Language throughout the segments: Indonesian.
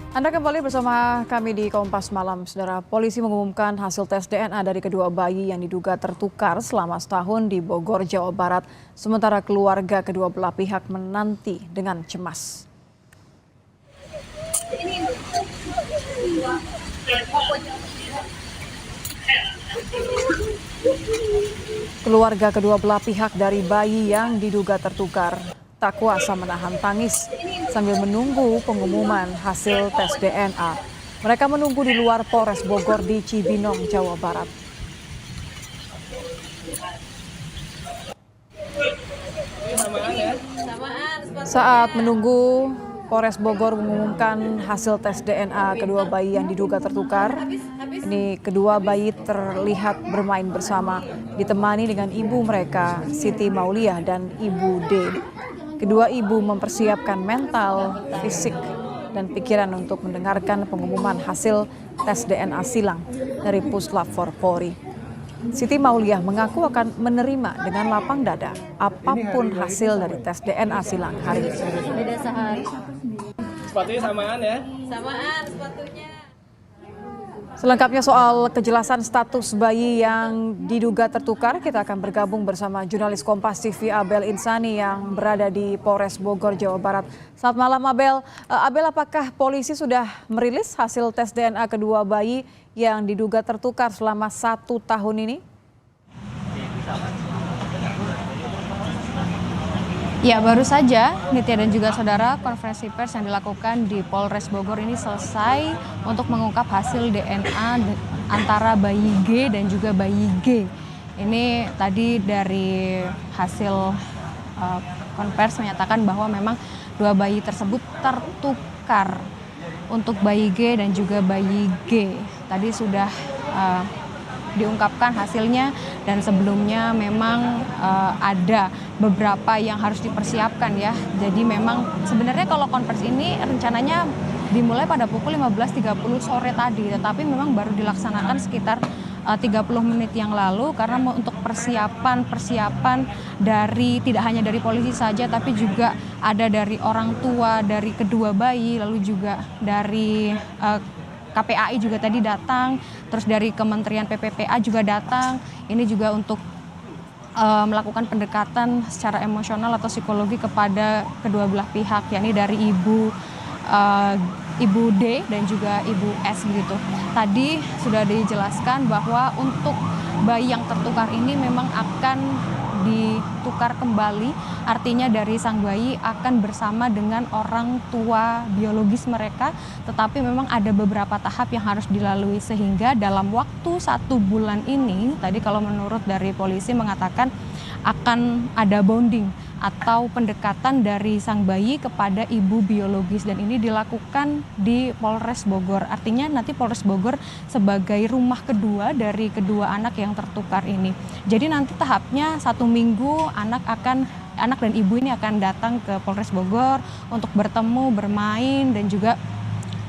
Anda kembali bersama kami di Kompas Malam, Saudara. Polisi mengumumkan hasil tes DNA dari kedua bayi yang diduga tertukar selama setahun di Bogor, Jawa Barat. Sementara keluarga kedua belah pihak menanti dengan cemas. Keluarga kedua belah pihak dari bayi yang diduga tertukar tak kuasa menahan tangis sambil menunggu pengumuman hasil tes DNA. Mereka menunggu di luar Polres Bogor di Cibinong, Jawa Barat. Saat menunggu Polres Bogor mengumumkan hasil tes DNA kedua bayi yang diduga tertukar, ini kedua bayi terlihat bermain bersama, ditemani dengan ibu mereka, Siti Mauliah dan Ibu D. Kedua ibu mempersiapkan mental, fisik, dan pikiran untuk mendengarkan pengumuman hasil tes DNA silang dari Puslap 4 Polri. Siti Mauliah mengaku akan menerima dengan lapang dada apapun hasil dari tes DNA silang hari ini. Beda sehari. Sepatunya samaan ya? Samaan sepatunya. Selengkapnya soal kejelasan status bayi yang diduga tertukar, kita akan bergabung bersama jurnalis Kompas TV Abel Insani yang berada di Polres Bogor, Jawa Barat. Selamat malam Abel. Abel, apakah polisi sudah merilis hasil tes DNA kedua bayi yang diduga tertukar selama 1 tahun ini? Ya, baru saja Nitya dan juga saudara, konferensi pers yang dilakukan di Polres Bogor ini selesai untuk mengungkap hasil DNA antara bayi G dan juga bayi G. Ini tadi dari hasil konferensi menyatakan bahwa memang dua bayi tersebut tertukar untuk bayi G dan juga bayi G. Tadi sudah diungkapkan hasilnya dan sebelumnya memang ada beberapa yang harus dipersiapkan ya. Jadi memang sebenarnya kalau konversi ini rencananya dimulai pada pukul 15.30 sore tadi, tetapi memang baru dilaksanakan sekitar 30 menit yang lalu karena untuk persiapan dari tidak hanya dari polisi saja tapi juga ada dari orang tua dari kedua bayi, lalu juga dari KPAI juga tadi datang, terus dari Kementerian PPPA juga datang. Ini juga untuk melakukan pendekatan secara emosional atau psikologi kepada kedua belah pihak, yakni dari Ibu D dan juga Ibu S gitu. Tadi sudah dijelaskan bahwa untuk bayi yang tertukar ini memang akan ditukar kembali, artinya dari sang bayi akan bersama dengan orang tua biologis mereka, tetapi memang ada beberapa tahap yang harus dilalui sehingga dalam waktu 1 bulan ini, tadi kalau menurut dari polisi mengatakan akan ada bonding atau pendekatan dari sang bayi kepada ibu biologis dan ini dilakukan di Polres Bogor. Artinya nanti Polres Bogor sebagai rumah kedua dari kedua anak yang tertukar ini. Jadi nanti tahapnya 1 minggu anak dan ibu ini akan datang ke Polres Bogor untuk bertemu, bermain dan juga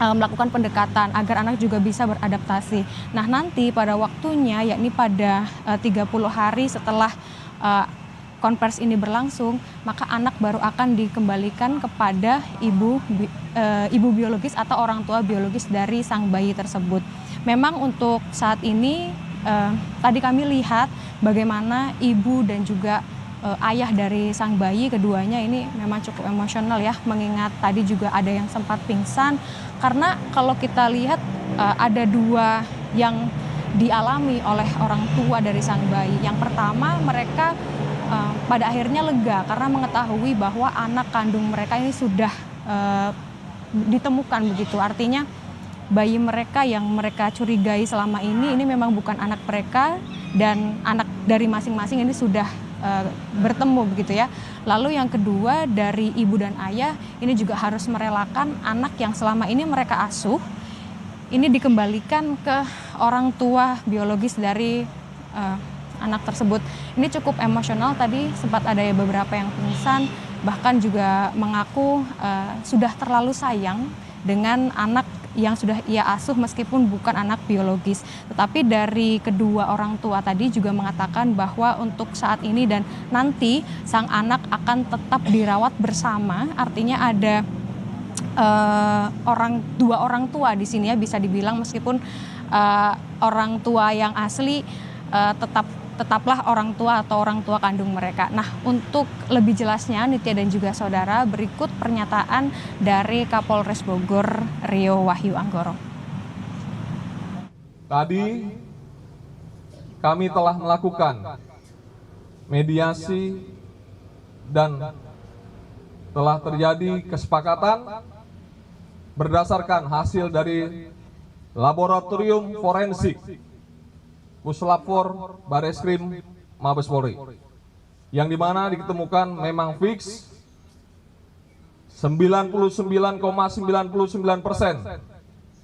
melakukan pendekatan agar anak juga bisa beradaptasi. Nah nanti pada waktunya yakni pada 30 hari setelah konversi ini berlangsung, maka anak baru akan dikembalikan kepada ibu biologis atau orang tua biologis dari sang bayi tersebut. Memang untuk saat ini tadi kami lihat bagaimana ibu dan juga ayah dari sang bayi keduanya ini memang cukup emosional ya, mengingat tadi juga ada yang sempat pingsan karena kalau kita lihat ada 2 yang dialami oleh orang tua dari sang bayi. Yang pertama mereka pada akhirnya lega karena mengetahui bahwa anak kandung mereka ini sudah ditemukan begitu. Artinya bayi mereka yang mereka curigai selama ini memang bukan anak mereka dan anak dari masing-masing ini sudah bertemu begitu ya. Lalu yang kedua dari ibu dan ayah ini juga harus merelakan anak yang selama ini mereka asuh ini dikembalikan ke orang tua biologis dari anak tersebut. Ini cukup emosional, tadi sempat ada beberapa yang pingsan, bahkan juga mengaku sudah terlalu sayang dengan anak yang sudah ia asuh meskipun bukan anak biologis. Tetapi dari kedua orang tua tadi juga mengatakan bahwa untuk saat ini dan nanti sang anak akan tetap dirawat bersama, artinya ada dua orang tua di sini ya, bisa dibilang meskipun orang tua yang asli tetaplah orang tua atau orang tua kandung mereka. Nah, untuk lebih jelasnya Nitya dan juga saudara, berikut pernyataan dari Kapolres Bogor Rio Wahyu Anggoro. Tadi kami telah melakukan mediasi dan telah terjadi kesepakatan berdasarkan hasil dari laboratorium forensik Puslap 4 Bareskrim Mabes Polri, yang dimana ditemukan memang fix 99,99%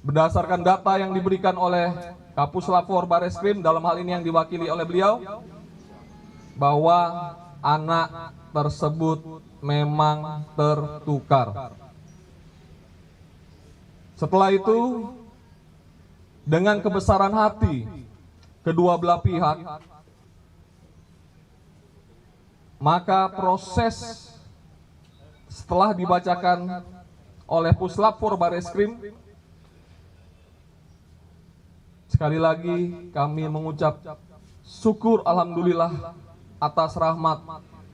berdasarkan data yang diberikan oleh Kapuslap 4 Bareskrim, dalam hal ini yang diwakili oleh beliau, bahwa anak tersebut memang tertukar. Setelah itu, dengan kebesaran hati kedua belah pihak, maka proses setelah dibacakan oleh Puslap 4 Bareskrim, sekali lagi kami mengucap syukur alhamdulillah atas rahmat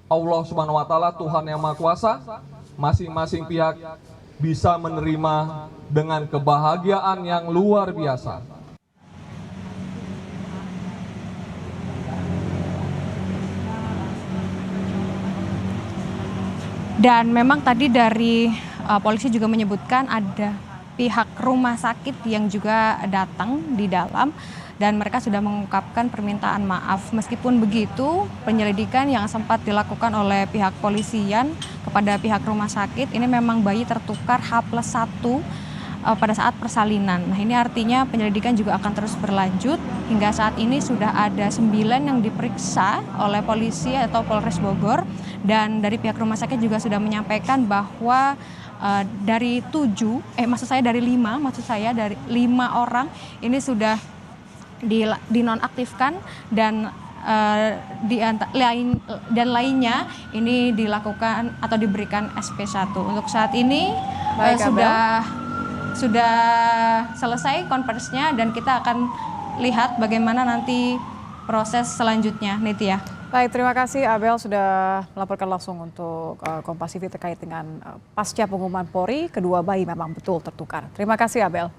Allah Subhanahu wa taala, Tuhan yang Maha Kuasa. Masing-masing pihak bisa menerima dengan kebahagiaan yang luar biasa. Dan memang tadi dari polisi juga menyebutkan ada pihak rumah sakit yang juga datang di dalam dan mereka sudah mengungkapkan permintaan maaf. Meskipun begitu, penyelidikan yang sempat dilakukan oleh pihak polisian kepada pihak rumah sakit, ini memang bayi tertukar H+1 pada saat persalinan. Nah, ini artinya penyelidikan juga akan terus berlanjut. Hingga saat ini sudah ada 9 yang diperiksa oleh polisi atau Polres Bogor, dan dari pihak rumah sakit juga sudah menyampaikan bahwa dari 5 orang ini sudah dinonaktifkan dan lainnya ini dilakukan atau diberikan SP1. Untuk saat ini sudah selesai konversinya dan kita akan lihat bagaimana nanti proses selanjutnya, Nitya. Baik, terima kasih Abel sudah melaporkan langsung untuk Kompas TV terkait dengan pasca pengumuman Polri, kedua bayi memang betul tertukar. Terima kasih Abel.